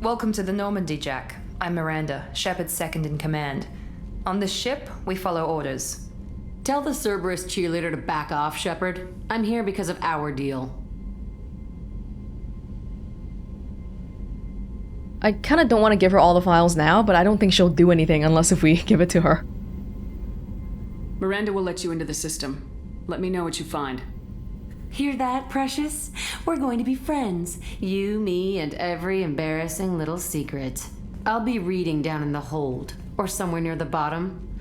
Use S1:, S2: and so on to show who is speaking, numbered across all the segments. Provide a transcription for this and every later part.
S1: Welcome to the Normandy, Jack. I'm Miranda, Shepard's second in command. On this ship, we follow orders.
S2: Tell the Cerberus cheerleader to back off, Shepard. I'm here because of our deal.
S3: I kind of don't want to give her all the files now, but I don't think she'll do anything unless if we give it to her.
S4: Miranda will let you into the system. Let me know what you find.
S2: Hear that, Precious? We're going to be friends. You, me, and every embarrassing little secret. I'll be reading down in the hold, or somewhere near the bottom.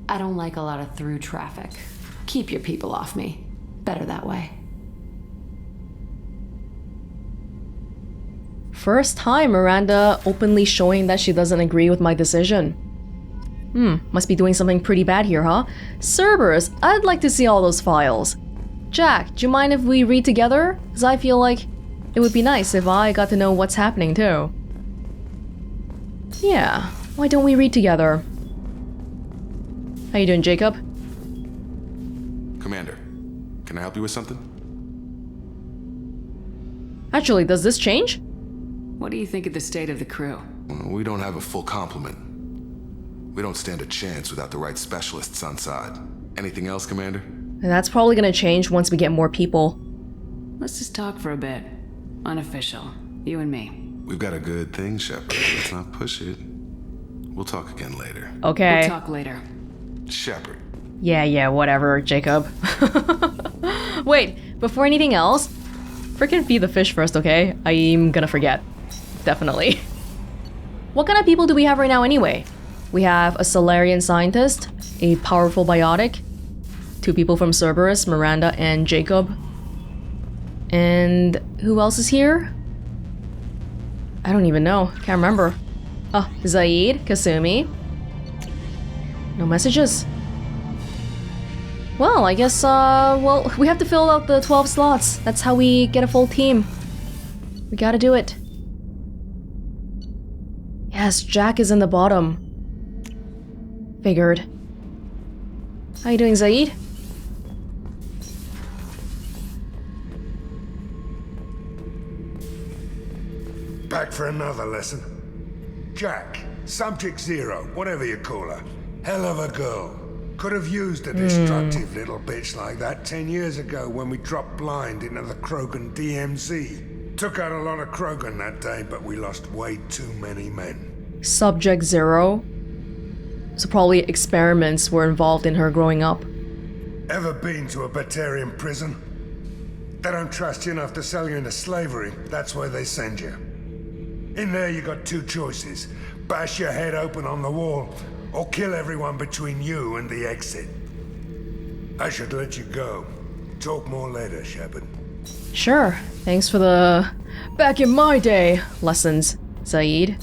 S2: I don't like a lot of through traffic. Keep your people off me. Better that way.
S3: First time Miranda openly showing that she doesn't agree with my decision. Must be doing something pretty bad here, huh? Cerberus, I'd like to see all those files. Jack, do you mind if we read together? Because I feel like it would be nice if I got to know what's happening too. Yeah, why don't we read together? How you doing, Jacob?
S5: Commander, can I help you with something?
S3: Actually, does this change?
S4: What do you think of the state of the crew?
S5: Well, we don't have a full complement. We don't stand a chance without the right specialists on side. Anything else, Commander?
S3: And that's probably gonna change once we get more people.
S4: Let's just talk for a bit. Unofficial. You and me.
S5: We've got a good thing, Shepard. Let's not push it. We'll talk again later.
S3: Okay.
S4: We'll talk later.
S5: Shepard.
S3: Yeah, whatever, Jacob. Wait, before anything else, freaking feed the fish first, okay? I'm gonna forget. Definitely. What kind of people do we have right now anyway? We have a Solarian scientist, a powerful biotic, 2 people from Cerberus, Miranda and Jacob. And who else is here? I don't even know. Can't remember. Oh, Zaeed, Kasumi. No messages. Well, I guess, well, we have to fill out the 12 slots. That's how we get a full team. We gotta do it. Yes, Jack is in the bottom. Figured. How you doing, Zaeed?
S6: Back for another lesson. Jack, Subject Zero, whatever you call her. Hell of a girl. Could have used a destructive little bitch like that 10 years ago when we dropped blind into the Krogan DMZ. Took out a lot of Krogan that day, but we lost way too many men.
S3: Subject Zero? So probably experiments were involved in her growing up.
S6: Ever been to a Batarian prison? They don't trust you enough to sell you into slavery. That's where they send you. In there you got 2 choices. Bash your head open on the wall, or kill everyone between you and the exit. I should let you go. Talk more later, Shepard.
S3: Sure. Thanks for the back in my day lessons, Zaeed.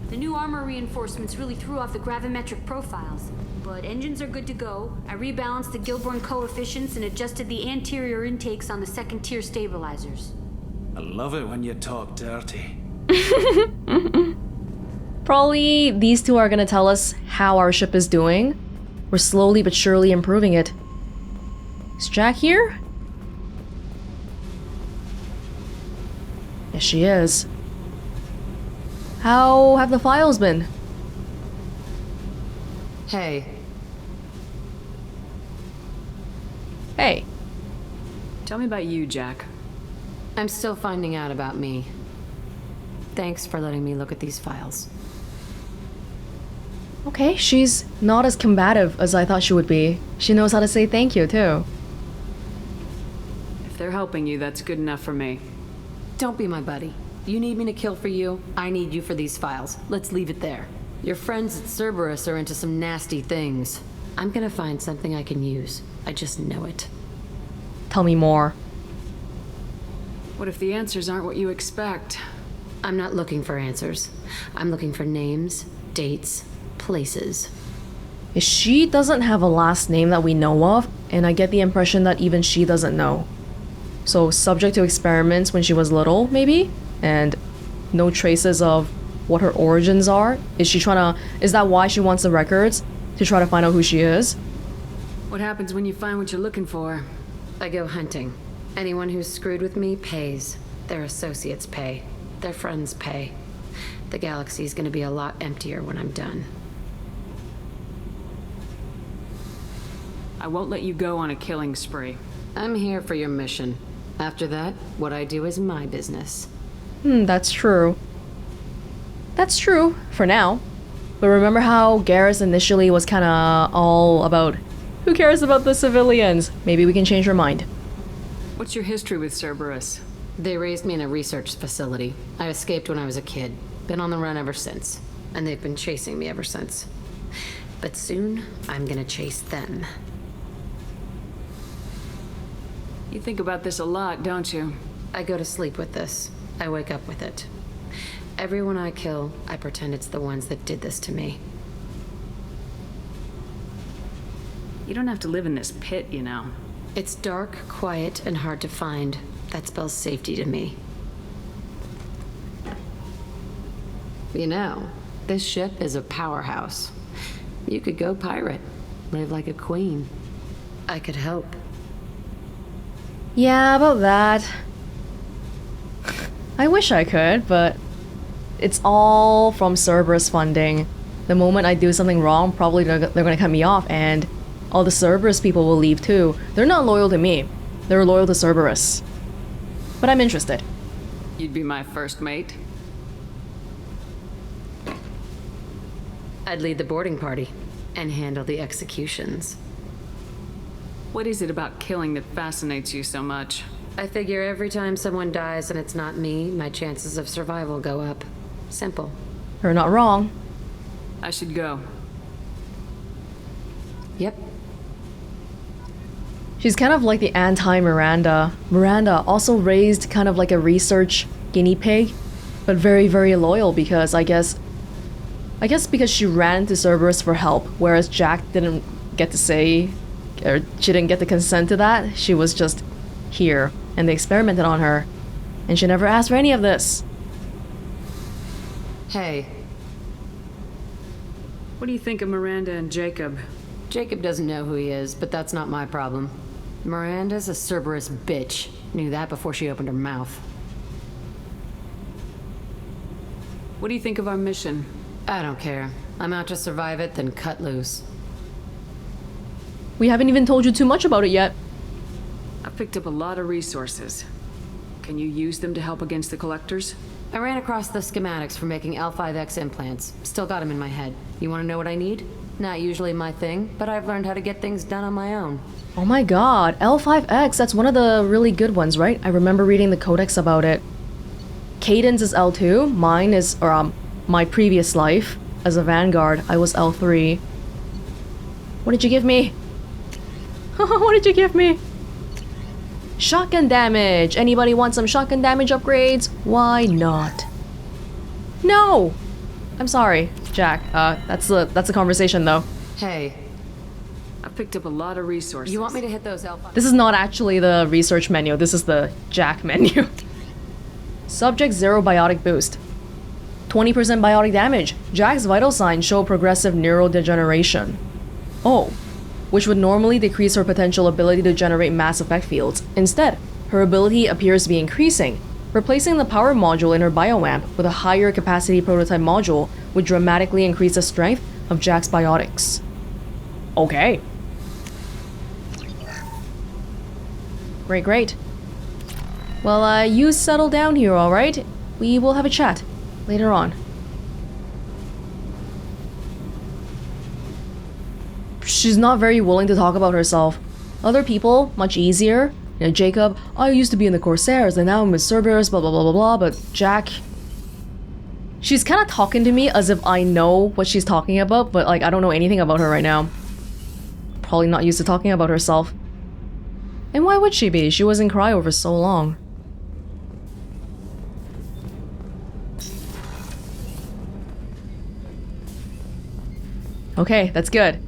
S7: The new armor reinforcements really threw off the gravimetric profiles, but engines are good to go. I rebalanced the Gilborn coefficients and adjusted the anterior intakes on the second-tier stabilizers.
S8: I love it when you talk dirty.
S3: Probably these 2 are gonna tell us how our ship is doing. We're slowly but surely improving it. Is Jack here? Yes, she is. How have the files been?
S2: Hey.
S3: Hey.
S4: Tell me about you, Jack.
S2: I'm still finding out about me. Thanks for letting me look at these files.
S3: Okay, she's not as combative as I thought she would be. She knows how to say thank you, too.
S4: If they're helping you, that's good enough for me.
S2: Don't be my buddy. You need me to kill for you, I need you for these files. Let's leave it there. Your friends at Cerberus are into some nasty things. I'm gonna find something I can use. I just know it.
S3: Tell me more.
S4: What if the answers aren't what you expect?
S2: I'm not looking for answers. I'm looking for names, dates, places.
S3: She doesn't have a last name that we know of, and I get the impression that even she doesn't know. So subject to experiments when she was little, maybe? And no traces of what her origins are? Is that why she wants the records? To try to find out who she is?
S4: What happens when you find what you're looking for?
S2: I go hunting. Anyone who's screwed with me pays. Their associates pay. Their friends pay. The galaxy's gonna be a lot emptier when I'm done.
S4: I won't let you go on a killing spree.
S2: I'm here for your mission. After that, what I do is my business.
S3: That's true. That's true, for now. But remember how Garrus initially was kinda all about, who cares about the civilians? Maybe we can change her mind.
S4: What's your history with Cerberus?
S2: They raised me in a research facility. I escaped when I was a kid. Been on the run ever since. And they've been chasing me ever since. But soon, I'm gonna chase them.
S4: You think about this a lot, don't you?
S2: I go to sleep with this. I wake up with it. Everyone I kill, I pretend it's the ones that did this to me.
S4: You don't have to live in this pit, you know.
S2: It's dark, quiet, and hard to find. That spells safety to me. You know, this ship is a powerhouse. You could go pirate, live like a queen. I could help.
S3: Yeah, about that. I wish I could, but it's all from Cerberus funding. The moment I do something wrong, probably they're gonna cut me off, and all the Cerberus people will leave too. They're not loyal to me. They're loyal to Cerberus. But I'm interested.
S4: You'd be my first mate.
S2: I'd lead the boarding party and handle the executions.
S4: What is it about killing that fascinates you so much?
S2: I figure every time someone dies and it's not me, my chances of survival go up. Simple.
S3: You're not wrong.
S4: I should go.
S2: Yep.
S3: She's kind of like the anti-Miranda. Miranda also raised kind of like a research guinea pig, but very, very loyal because I guess because she ran to Cerberus for help, whereas Jack didn't get to say, or she didn't get to consent to that. She was just here, and they experimented on her, and she never asked for any of this.
S2: Hey.
S4: What do you think of Miranda and Jacob?
S2: Jacob doesn't know who he is, but that's not my problem. Miranda's a Cerberus bitch. Knew that before she opened her mouth.
S4: What do you think of our mission?
S2: I don't care. I'm out to survive it, then cut loose.
S3: We haven't even told you too much about it yet.
S4: I've picked up a lot of resources. Can you use them to help against the collectors?
S2: I ran across the schematics for making L5X implants. Still got them in my head. You want to know what I need? Not usually my thing, but I've learned how to get things done on my own.
S3: Oh my god, L5X, that's one of the really good ones, right? I remember reading the codex about it. Cadence is L2, mine is, my previous life, as a Vanguard, I was L3. What did you give me? What did you give me? Shotgun damage! Anybody want some shotgun damage upgrades? Why not? No! I'm sorry, Jack. That's a conversation though.
S2: Hey.
S4: I've picked up a lot of resources.
S2: You want me to hit those L5?
S3: This is not actually the research menu, this is the Jack menu. Subject 0 biotic boost. 20% biotic damage. Jack's vital signs show progressive neurodegeneration. Oh. Which would normally decrease her potential ability to generate mass effect fields. Instead, her ability appears to be increasing. Replacing the power module in her biowamp with a higher capacity prototype module would dramatically increase the strength of Jack's biotics. Okay. Great. Well, you settle down here, alright? We will have a chat later on. She's not very willing to talk about herself. Other people, much easier. You know, Jacob, I used to be in the Corsairs and now I'm with Cerberus, blah blah blah blah blah, but Jack... She's kind of talking to me as if I know what she's talking about, but like I don't know anything about her right now. Probably not used to talking about herself. And why would she be? She was in cryo for so long. Okay, that's good.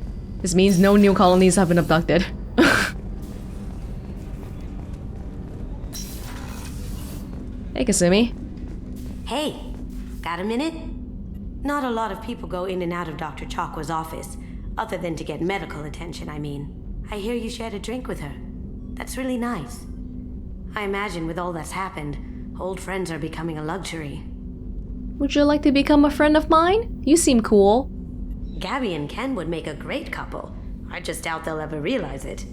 S3: This means no new colonies have been abducted. Hey, Kasumi.
S9: Hey, got a minute? Not a lot of people go in and out of Dr. Chakwa's office, other than to get medical attention, I mean. I hear you shared a drink with her. That's really nice. I imagine with all that's happened, Old friends are becoming a luxury.
S3: Would you like to become a friend of mine? You seem cool.
S9: Gabby and Ken would make a great couple. I just doubt they'll ever realize it.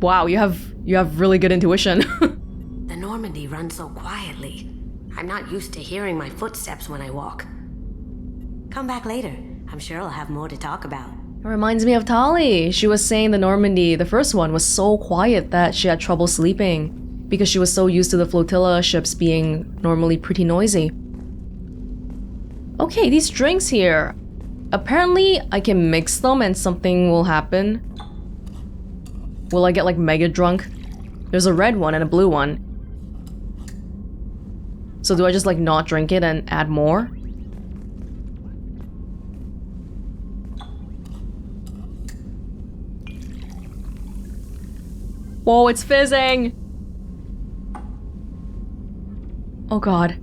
S3: Wow, you have really good intuition.
S9: The Normandy runs so quietly. I'm not used to hearing my footsteps when I walk. Come back later. I'm sure I'll have more to talk about.
S3: It reminds me of Tali. She was saying the Normandy, the first one, was so quiet that she had trouble sleeping because she was so used to the flotilla ships being normally pretty noisy. Okay, these drinks here. Apparently, I can mix them and something will happen. Will I get like mega drunk? There's a red one and a blue one. So do I just like not drink it and add more? Whoa, it's fizzing! Oh god.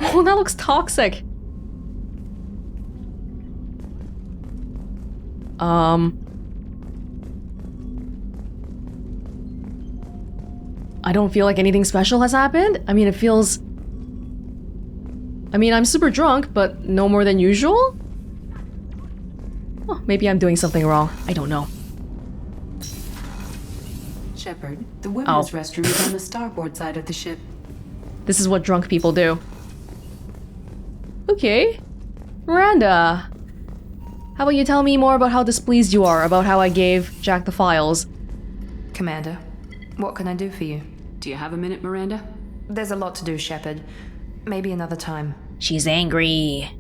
S3: Oh, that looks toxic. I don't feel like anything special has happened. I mean, it feels... I mean, I'm super drunk, but no more than usual? Oh, maybe I'm doing something wrong. I don't know.
S10: Shepard, the women's restroom is on the starboard side of the ship.
S3: This is what drunk people do. Okay. Miranda. How about you tell me more about how displeased you are about how I gave Jack the files?
S1: Commander, what can I do for you?
S4: Do you have a minute, Miranda?
S1: There's a lot to do, Shepard. Maybe another time.
S3: She's angry.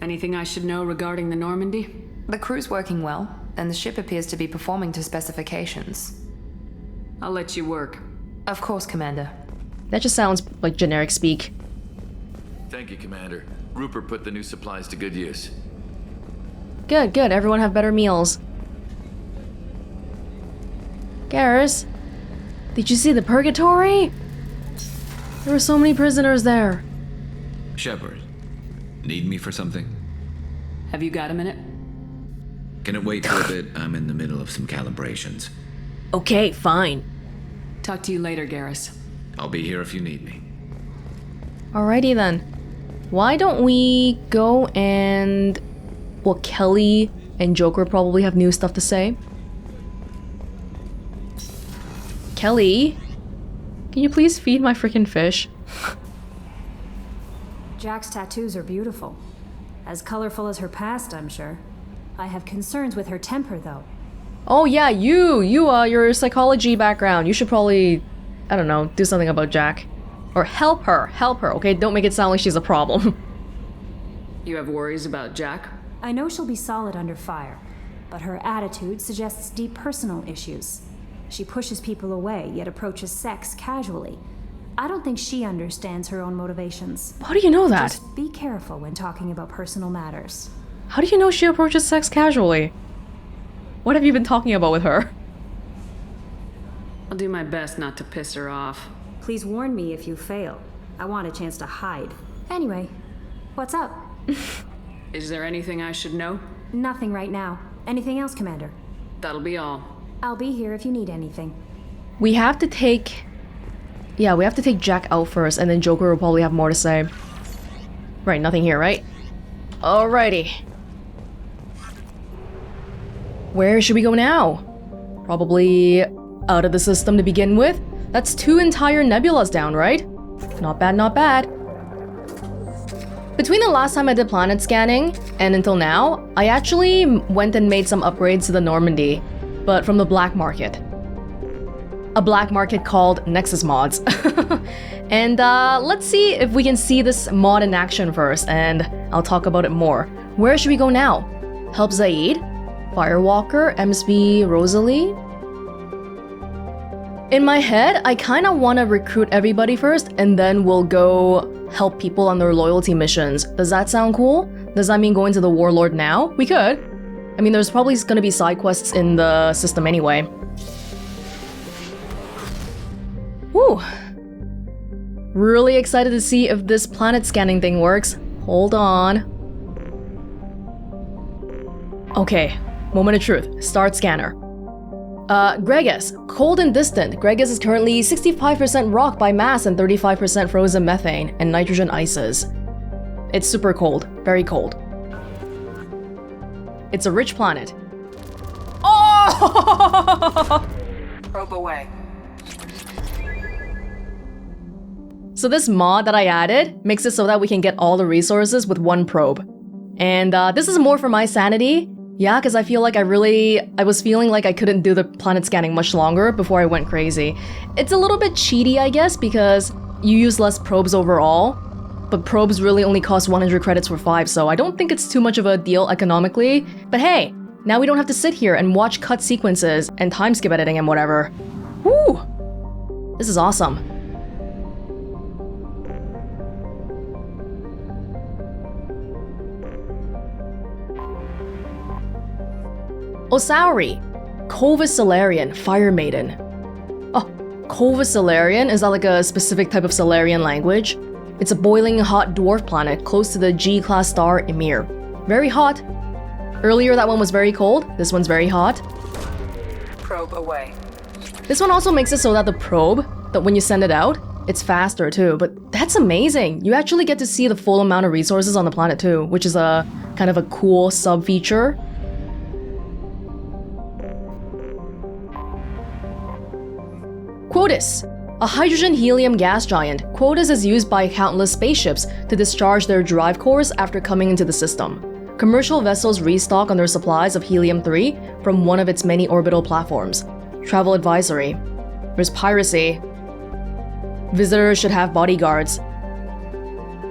S4: Anything I should know regarding the Normandy?
S1: The crew's working well, and the ship appears to be performing to specifications.
S4: I'll let you work.
S1: Of course, Commander.
S3: That just sounds like generic speak.
S11: Thank you, Commander. Rupert put the new supplies to good use.
S3: Good, good. Everyone have better meals. Garrus, did you see the purgatory? There were so many prisoners there.
S12: Shepard, need me for something?
S4: Have you got a minute?
S12: Can it wait for a bit? I'm in the middle of some calibrations.
S3: Okay, fine.
S4: Talk to you later, Garrus.
S12: I'll be here if you need me.
S3: Alrighty then. Why don't we go and... Well, Kelly and Joker probably have new stuff to say. Kelly? Can you please feed my freaking fish?
S13: Jack's tattoos are beautiful. As colorful as her past, I'm sure. I have concerns with her temper, though.
S3: Oh yeah, your psychology background. You should probably, I don't know, do something about Jack. Or help her, okay? Don't make it sound like she's a problem.
S4: You have worries about Jack?
S13: I know she'll be solid under fire, but her attitude suggests deep personal issues. She pushes people away, yet approaches sex casually. I don't think she understands her own motivations.
S3: How do you know that?
S13: Just be careful when talking about personal matters.
S3: How do you know she approaches sex casually? What have you been talking about with her?
S4: I'll do my best not to piss her off.
S13: Please warn me if you fail. I want a chance to hide. Anyway, what's up?
S4: Is there anything I should know?
S13: Nothing right now. Anything else, Commander?
S4: That'll be all.
S13: I'll be here if you need anything.
S3: We have to take... Yeah, we have to take Jack out first, and then Joker will probably have more to say. Right, nothing here, right? Alrighty. Where should we go now? Probably out of the system to begin with. That's 2 entire nebulas down, right? Not bad, not bad. Between the last time I did planet scanning and until now, I actually went and made some upgrades to the Normandy, but from the black market. A black market called Nexus Mods. And let's see if we can see this mod in action first, and I'll talk about it more. Where should we go now? Help Zaeed? Firewalker? MSV Rosalie? In my head, I kind of want to recruit everybody first, and then we'll go help people on their loyalty missions. Does that sound cool? Does that mean going to the Warlord now? We could. I mean, there's probably going to be side quests in the system anyway. Whew. Really excited to see if this planet scanning thing works. Hold on. Okay, moment of truth. Start scanner. Gregas. Cold and distant. Gregas is currently 65% rock by mass and 35% frozen methane and nitrogen ices. It's super cold. Very cold. It's a rich planet. Oh!
S4: Probe away.
S3: So this mod that I added makes it so that we can get all the resources with one probe. And this is more for my sanity. Yeah, because I feel like I was feeling like I couldn't do the planet scanning much longer before I went crazy. It's a little bit cheaty, I guess, because you use less probes overall. But probes really only cost 100 credits for 5, so I don't think it's too much of a deal economically. But hey, now we don't have to sit here and watch cut sequences and time skip editing and whatever. Woo! This is awesome. Osauri, Corvus Solarian, Fire Maiden. Oh, Corvus Solarian? Is that like a specific type of Solarian language? It's a boiling hot dwarf planet close to the G-class star Imir. Very hot. Earlier that one was very cold, this one's very hot.
S4: Probe away.
S3: This one also makes it so that the probe, that when you send it out, it's faster too, but that's amazing. You actually get to see the full amount of resources on the planet too, which is a kind of a cool sub-feature. Quotus, a hydrogen-helium gas giant. Quotus is used by countless spaceships to discharge their drive cores after coming into the system. Commercial vessels restock on their supplies of helium-3 from one of its many orbital platforms. Travel advisory. There's piracy. Visitors should have bodyguards.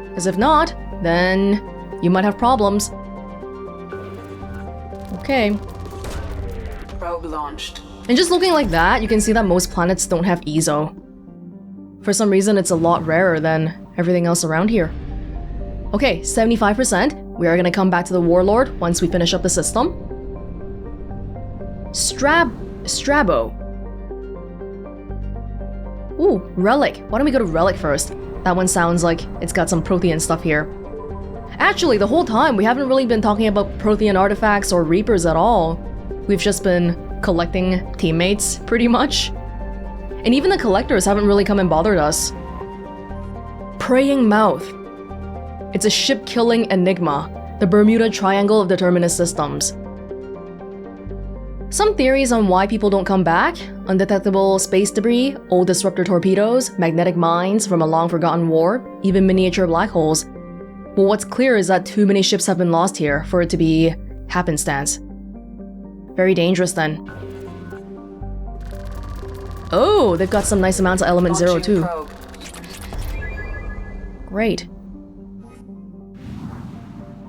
S3: Because if not, then you might have problems. Okay.
S4: Probe launched.
S3: And just looking like that, you can see that most planets don't have ESO. For some reason, it's a lot rarer than everything else around here. Okay, 75%. We are gonna come back to the Warlord once we finish up the system. Strabo. Ooh, Relic. Why don't we go to Relic first? That one sounds like it's got some Prothean stuff here. Actually, the whole time, we haven't really been talking about Prothean artifacts or Reapers at all. We've just been collecting teammates, pretty much. And even the collectors haven't really come and bothered us. Praying Mouth. It's a ship-killing enigma, the Bermuda Triangle of determinist systems. Some theories on why people don't come back: undetectable space debris, old disruptor torpedoes, magnetic mines from a long-forgotten war, even miniature black holes. Well, what's clear is that too many ships have been lost here for it to be happenstance. Very dangerous then. Oh, they've got some nice amounts of Element Zero too. Great.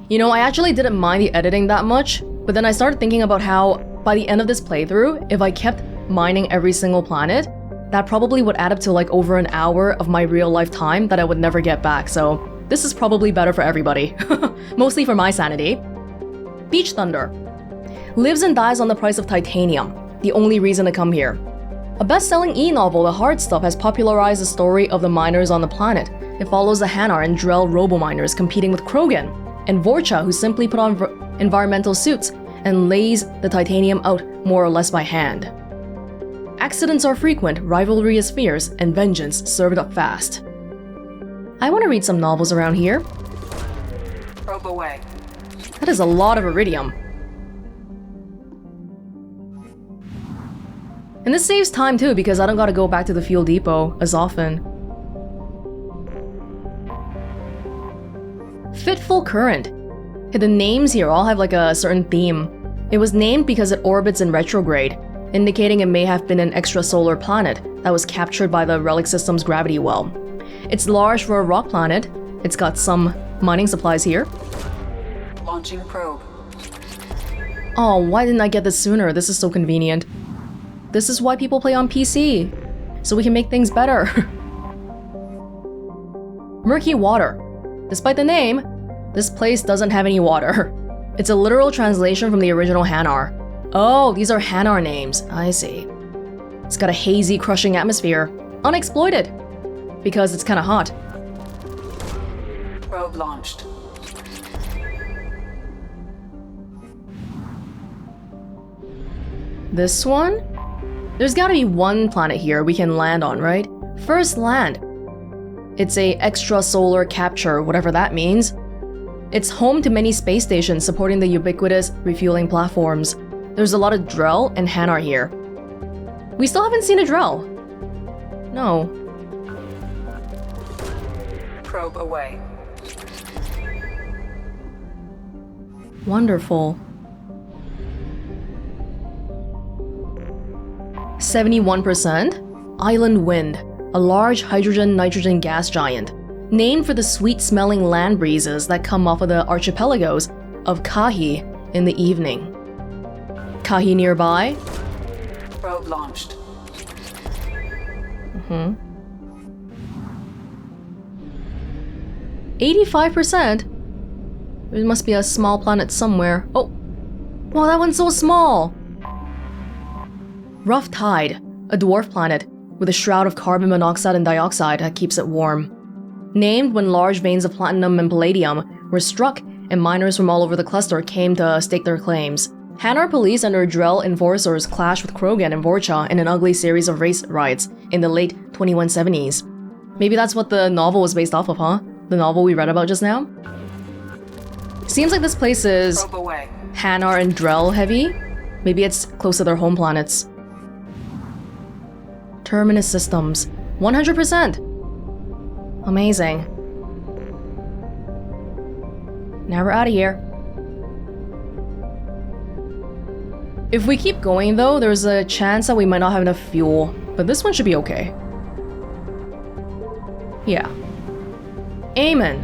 S3: You know, I actually didn't mind the editing that much, but then I started thinking about how, by the end of this playthrough, if I kept mining every single planet, that probably would add up to like over an hour of my real life time that I would never get back, so this is probably better for everybody. Mostly for my sanity. Beach Thunder. Lives and dies on the price of titanium, the only reason to come here. A best-selling e-novel, The Hard Stuff, has popularized the story of the miners on the planet. It follows the Hanar and Drell robo-miners competing with Krogan, and Vorcha, who simply put on environmental suits and lays the titanium out more or less by hand. Accidents are frequent, rivalry is fierce, and vengeance served up fast. I want to read some novels around here.
S4: Probe away.
S3: That is a lot of iridium. And this saves time too, because I don't gotta go back to the fuel depot as often. Fitful Current. The names here all have like a certain theme. It was named because it orbits in retrograde, indicating it may have been an extrasolar planet that was captured by the Relic system's gravity well. It's large for a rock planet. It's got some mining supplies here.
S4: Launching probe.
S3: Oh, why didn't I get this sooner? This is so convenient. This is why people play on PC, so we can make things better. Murky Water. Despite the name, this place doesn't have any water. It's a literal translation from the original Hanar. Oh, these are Hanar names. I see. It's got a hazy, crushing atmosphere. Unexploited. Because it's kinda hot.
S4: Probe launched.
S3: This one? There's gotta be one planet here we can land on, right? First land. It's a extrasolar capture, whatever that means. It's home to many space stations supporting the ubiquitous refueling platforms. There's a lot of Drell and Hanar here. We still haven't seen a Drell. No.
S4: Probe away.
S3: Wonderful. 71%. Island Wind, a large hydrogen-nitrogen gas giant, named for the sweet-smelling land breezes that come off of the archipelagos of Kahi in the evening. Kahi nearby.
S4: Probe launched.
S3: 85%? There must be a small planet somewhere. Oh! Wow, that one's so small! Rough Tide, a dwarf planet with a shroud of carbon monoxide and dioxide that keeps it warm. Named when large veins of platinum and palladium were struck and miners from all over the cluster came to stake their claims. Hanar police and their Drell enforcers clashed with Krogan and Vorcha in an ugly series of race riots in the late 2170s. Maybe that's what the novel was based off of, huh? The novel we read about just now? Seems like this place is Hanar and Drell heavy. Maybe it's close to their home planets. Terminus systems. 100%! Amazing. Now we're out of here. If we keep going though, there's a chance that we might not have enough fuel, but this one should be okay. Yeah. Amun.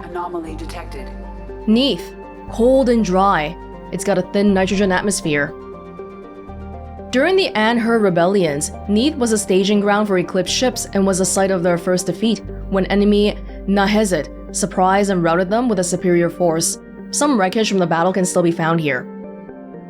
S4: Anomaly detected.
S3: Neath. Cold and dry. It's got a thin nitrogen atmosphere. During the Anhur rebellions, Neath was a staging ground for eclipsed ships and was the site of their first defeat when enemy Nahezit surprised and routed them with a superior force. Some wreckage from the battle can still be found here.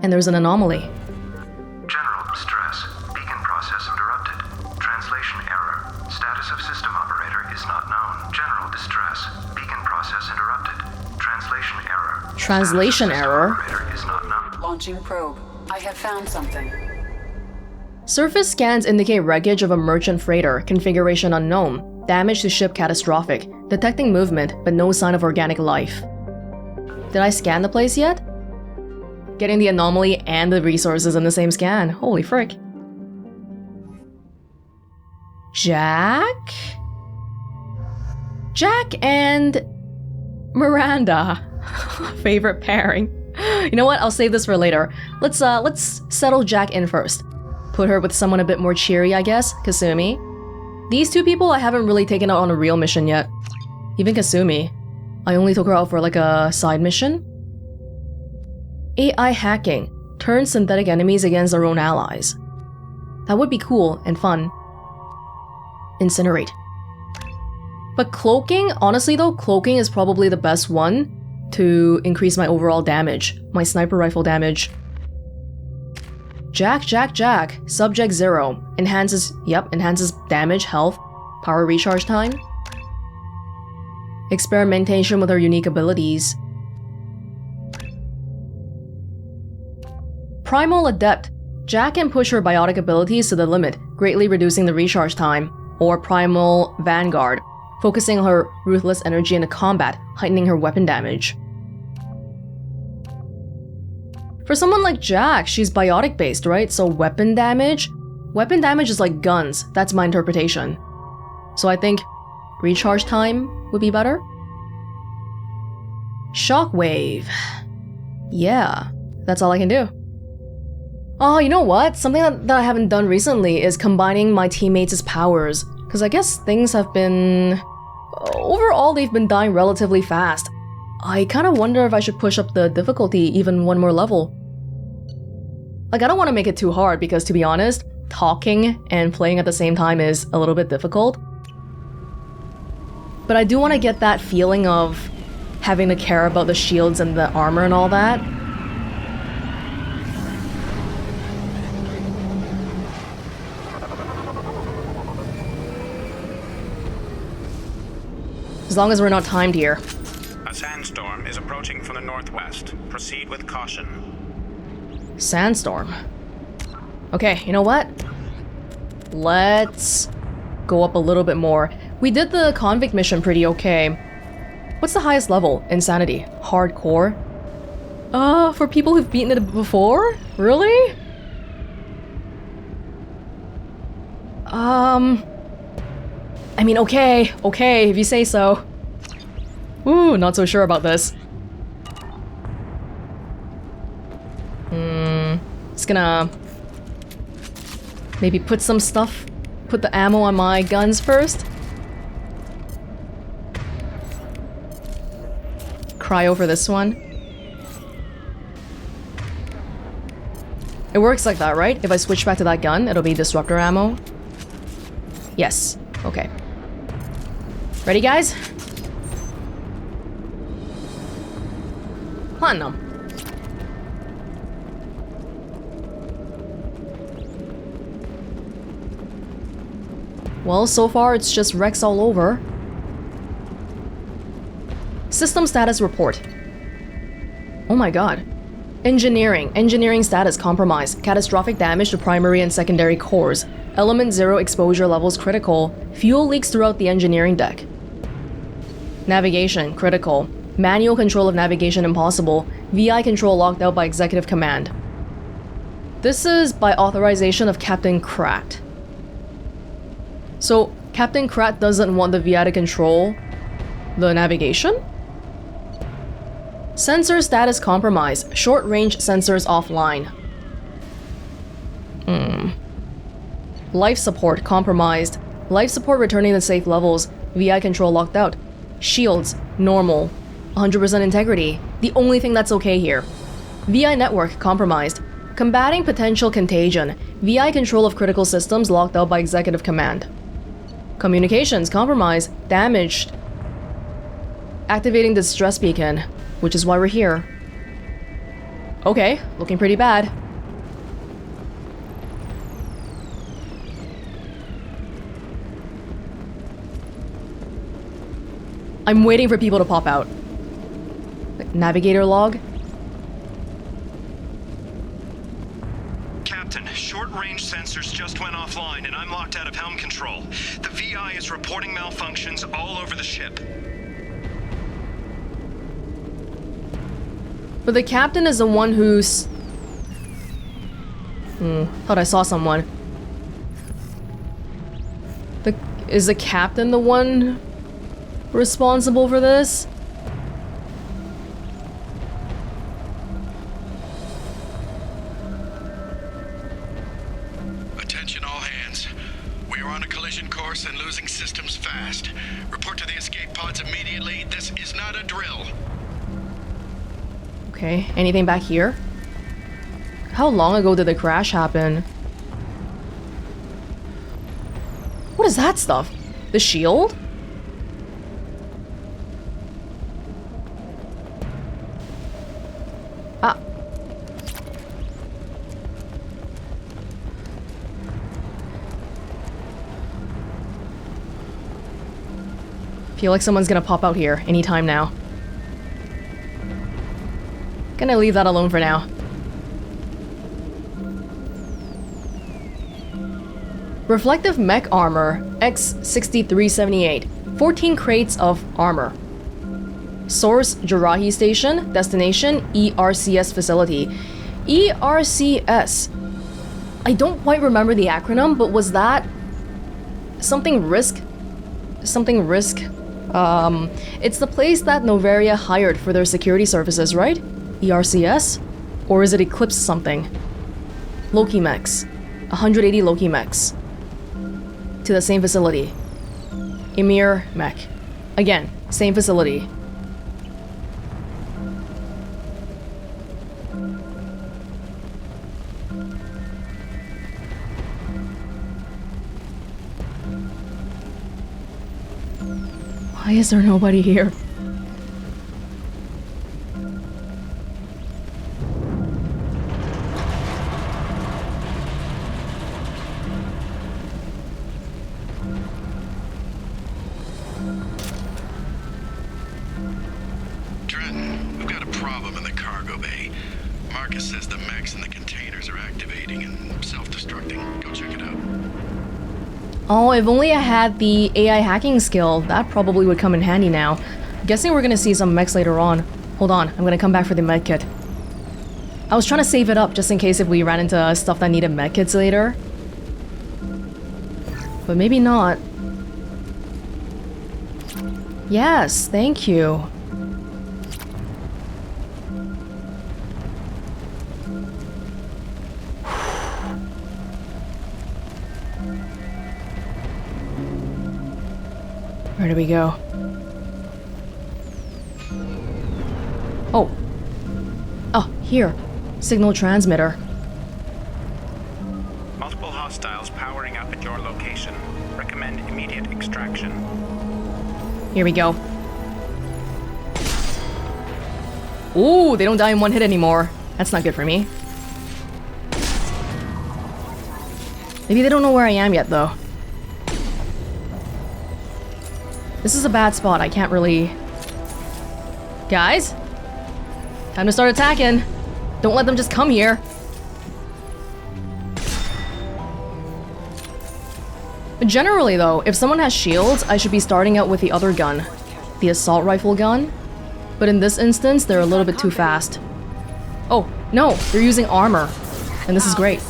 S3: And there's an anomaly.
S14: General distress. Beacon process interrupted. Translation error. Status of system operator is not known. General distress. Beacon process interrupted. Translation error.
S3: Translation error?
S14: Is not known.
S4: Launching probe. I have found something.
S3: Surface scans indicate wreckage of a merchant freighter, configuration unknown, damage to ship catastrophic, detecting movement but no sign of organic life. Did I scan the place yet? Getting the anomaly and the resources in the same scan. Holy frick. Jack? Jack and Miranda. Favorite pairing. You know what? I'll save this for later. Let's settle Jack in first. Put her with someone a bit more cheery, I guess. Kasumi. These two people I haven't really taken out on a real mission yet. Even Kasumi. I only took her out for like a side mission. AI hacking. Turn synthetic enemies against their own allies. That would be cool and fun. Incinerate. But cloaking, honestly though, cloaking is probably the best one to increase my overall damage. My sniper rifle damage. Jack. Subject 0. Enhances damage, health, power recharge time. Experimentation with her unique abilities. Primal Adept. Jack can push her biotic abilities to the limit, greatly reducing the recharge time. Or Primal Vanguard. Focusing her ruthless energy into combat, heightening her weapon damage. For someone like Jack, she's biotic based, right? So weapon damage is like guns. That's my interpretation. So I think recharge time would be better. Shockwave. Yeah, that's all I can do. Oh, you know what? Something that I haven't done recently is combining my teammates' powers. Because I guess things have been... Overall, they've been dying relatively fast. I kind of wonder if I should push up the difficulty even one more level. Like, I don't want to make it too hard because, to be honest, talking and playing at the same time is a little bit difficult. But I do want to get that feeling of having to care about the shields and the armor and all that. As long as we're not timed here.
S15: A sandstorm is approaching from the northwest. Proceed with caution.
S3: Sandstorm. Okay, you know what? Let's go up a little bit more. We did the convict mission pretty okay. What's the highest level? Insanity. Hardcore. For people who've beaten it before? Really? I mean, okay, if you say so. Ooh, not so sure about this. Just gonna maybe put some stuff, put the ammo on my guns first. Cryo for this one. It works like that, right? If I switch back to that gun, it'll be disruptor ammo. Yes. Okay. Ready, guys? Platinum. Well, so far it's just wrecks all over. System status report. Oh my god. Engineering status compromised. Catastrophic damage to primary and secondary cores. Element 0 exposure levels critical. Fuel leaks throughout the engineering deck. Navigation critical. Manual control of navigation impossible. VI control locked out by executive command. This is by authorization of Captain Krat. So, Captain Krat doesn't want the VI to control the navigation? Sensor status compromised. Short-range sensors offline. Life support compromised. Life support returning to safe levels. VI control locked out. Shields normal. 100% integrity. The only thing that's okay here. VI network compromised. Combating potential contagion. VI control of critical systems locked out by executive command. Communications compromised. Damaged. Activating distress beacon, which is why we're here. Okay, looking pretty bad. I'm waiting for people to pop out. Navigator log?
S14: Captain, short-range sensors just went offline and I'm locked out of helm control. The VI is reporting malfunctions all over the ship.
S3: But the captain is the one who's... thought I saw someone. Is the captain the one responsible for this?
S14: Attention all hands. We are on a collision course and losing systems fast. Report to the escape pods immediately. This is not a drill.
S3: Okay, anything back here? How long ago did the crash happen? What is that stuff? The shield? Ah. Feel like someone's gonna pop out here anytime now. Gonna leave that alone for now. Reflective mech armor, X6378. 14 crates of armor. Source, Jarahi Station. Destination, ERCS facility. ERCS. I don't quite remember the acronym, but was that... something risk? Something risk? It's the place that Noveria hired for their security services, right? ERCS? Or is it Eclipse something? Loki mechs. 180 Loki mechs. To the same facility. Imir mech. Again, same facility. Why is there nobody here?
S15: Marcus says the mechs in the containers are activating and self-destructing. Go check it out.
S3: Oh, if only I had the AI hacking skill, that probably would come in handy now. Guessing we're gonna see some mechs later on. Hold on, I'm gonna come back for the medkit. I was trying to save it up just in case if we ran into stuff that needed medkits later. But maybe not. Yes, thank you. Where do we go? Oh. Oh, here. Signal transmitter.
S16: Multiple hostiles powering up at your location. Recommend immediate extraction.
S3: Here we go. Ooh, they don't die in one hit anymore. That's not good for me. Maybe they don't know where I am yet, though. This is a bad spot. I can't really... Guys? Time to start attacking. Don't let them just come here. Generally, though, if someone has shields, I should be starting out with the other gun. The assault rifle gun. But in this instance, they're a little bit too fast. Oh, no! They're using armor. And this is great.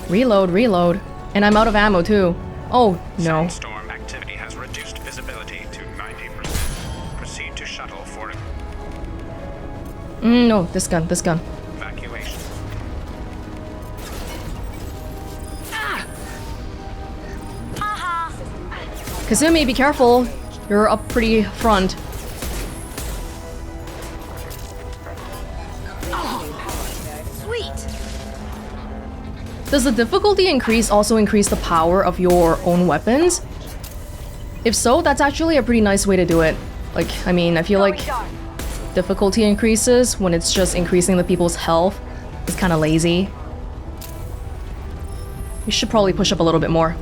S3: Reload, reload. And I'm out of ammo too. Oh, no.
S16: Sandstorm activity has reduced visibility to 90%. Proceed to shuttle for
S3: No, this gun, this gun.
S16: evacuation.
S3: Kasumi, be careful. You're up pretty front. Does the difficulty increase also increase the power of your own weapons? If so, that's actually a pretty nice way to do it. Like, I mean, I feel like difficulty increases when it's just increasing the people's health. It's kind of lazy. We should probably push up a little bit more.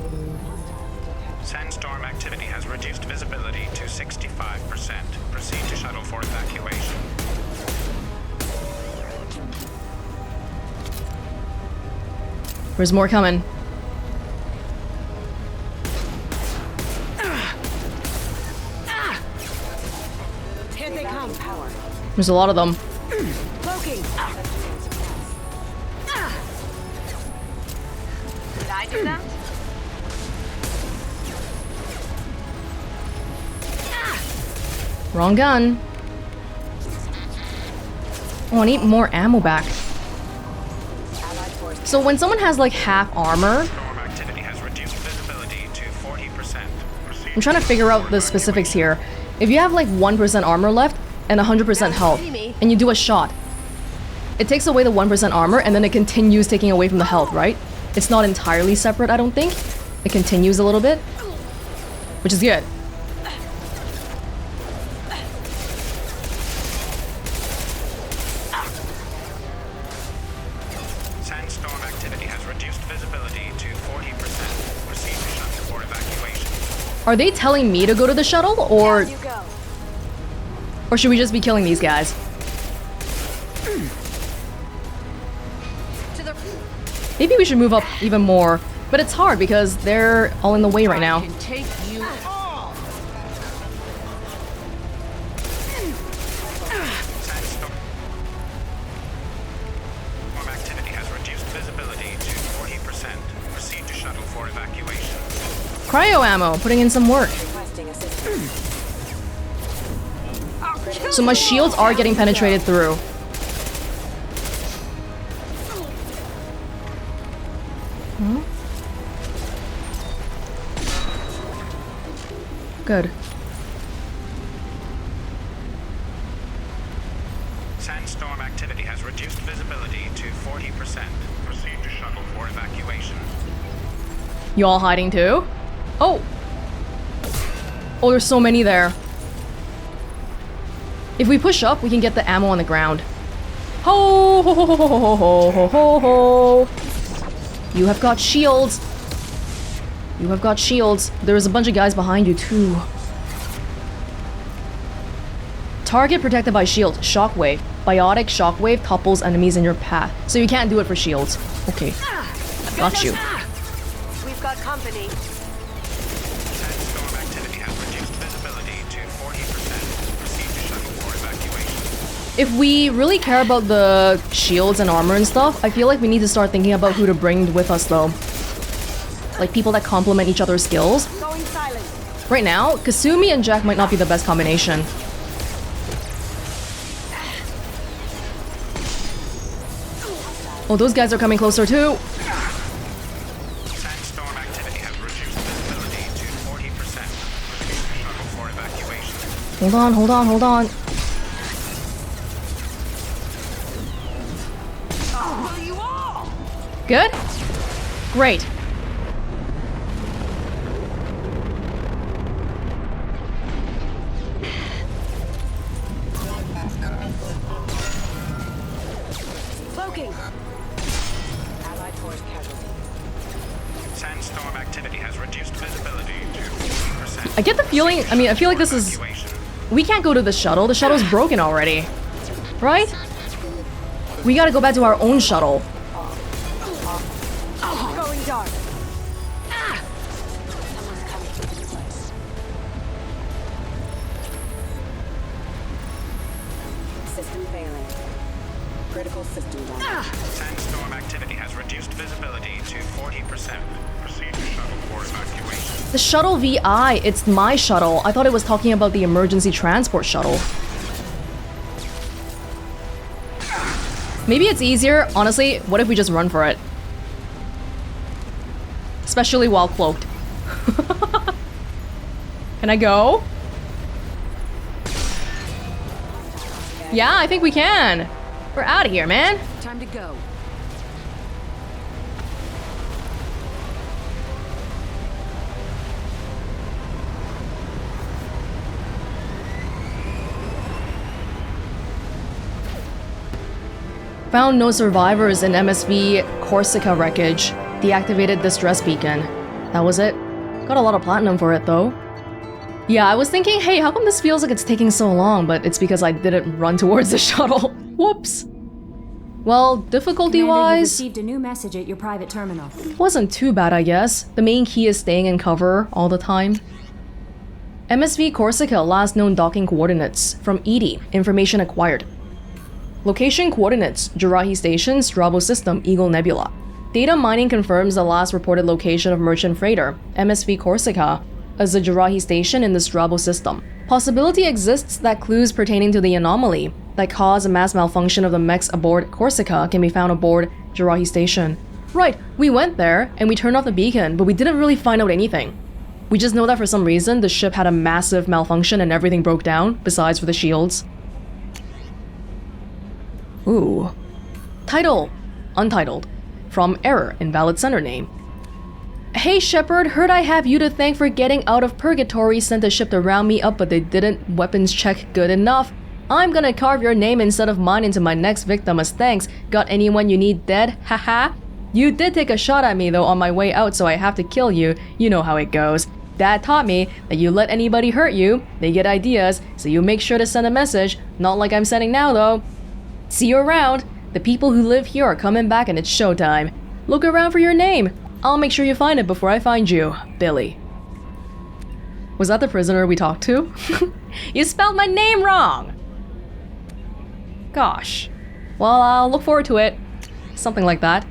S16: Sandstorm activity has reduced visibility to 65%. Proceed to shuttle for evacuation.
S3: There's more coming.
S9: Here they come.
S3: There's a lot of them.
S9: Cloaking. Did I do that?
S3: Wrong gun. Oh, I need more ammo back. So when someone has like half armor, I'm trying to figure out the specifics here. If you have like 1% armor left and 100% health, and you do a shot, it takes away the 1% armor and then it continues taking away from the health, right? It's not entirely separate, I don't think. It continues a little bit, which is good.
S16: Sandstorm activity has reduced visibility to 40%. Proceed to shuttle for evacuation.
S3: Are they telling me to go to the shuttle, or should we just be killing these guys? Maybe we should move up even more, but it's hard because they're all in the way right now. Cryo ammo, putting in some work. So my shields are getting penetrated through. Good.
S16: Sandstorm activity has reduced visibility to 40%. Proceed to shuttle for evacuation.
S3: You all hiding too? Oh! Oh, there's so many there. If we push up, we can get the ammo on the ground. Ho ho ho ho ho ho ho ho ho! You have got shields. You have got shields. There's a bunch of guys behind you too. Target protected by shield. Shockwave. Biotic shockwave topples enemies in your path. So you can't do it for shields. Okay. Got you.
S9: We've got company.
S16: Sandstorm activity has reduced visibility to 40%. Proceed to shuttle for evacuation.
S3: If we really care about the shields and armor and stuff, I feel like we need to start thinking about who to bring with us though. Like people that complement each other's skills.
S9: Going silent.
S3: Right now, Kasumi and Jack might not be the best combination. Oh, those guys are coming closer too.
S16: Sandstorm activity has reduced visibility to 40%. Proceed to shuttle for evacuation.
S3: Hold on, hold on, hold on. Good? Great.
S9: Cloaking.
S16: Sandstorm activity has reduced visibility to 40%.
S3: I get the feeling, I feel like this is... We can't go to the shuttle. The shuttle's broken already. Right? We gotta go back to our own shuttle.
S9: Going dark.
S10: System failing. Critical system down.
S16: Sandstorm activity has reduced visibility to 40%. Proceed to shuttle for evacuation.
S3: The shuttle VI, it's my shuttle. I thought it was talking about the emergency transport shuttle. Maybe it's easier. Honestly, what if we just run for it? Especially while cloaked. Can I go? Yeah, I think we can. We're out of here, man.
S4: Time to go.
S3: Found no survivors in MSV Corsica wreckage. Deactivated distress beacon. That was it. Got a lot of platinum for it though. Yeah, I was thinking, hey, how come this feels like it's taking so long? But it's because I didn't run towards the shuttle. Whoops. Well, difficulty-wise...
S13: received a new message at your private terminal.
S3: Wasn't too bad, I guess. The main key is staying in cover all the time. MSV Corsica last known docking coordinates. From Edie. Information acquired. Location coordinates. Jarahi Station, Strabo System, Eagle Nebula. Data mining confirms the last reported location of merchant freighter, MSV Corsica, as the Jarahi Station in the Strabo System. Possibility exists that clues pertaining to the anomaly that caused a mass malfunction of the mechs aboard Corsica can be found aboard Jarahi Station. Right, we went there and we turned off the beacon, but we didn't really find out anything. We just know that for some reason the ship had a massive malfunction and everything broke down, besides for the shields. Ooh. Title. Untitled. From Error, Invalid Sender Name. Hey Shepard, heard I have you to thank for getting out of purgatory. Sent a ship to round me up, but they didn't weapons check good enough. I'm gonna carve your name instead of mine into my next victim as thanks. Got anyone you need dead? Haha. You did take a shot at me though on my way out, so I have to kill you. You know how it goes. Dad taught me that you let anybody hurt you, they get ideas, so you make sure to send a message. Not like I'm sending now though. See you around. The people who live here are coming back and it's showtime. Look around for your name. I'll make sure you find it before I find you. Billy. Was that the prisoner we talked to? You spelled my name wrong! Gosh. Well, I'll look forward to it. Something like that.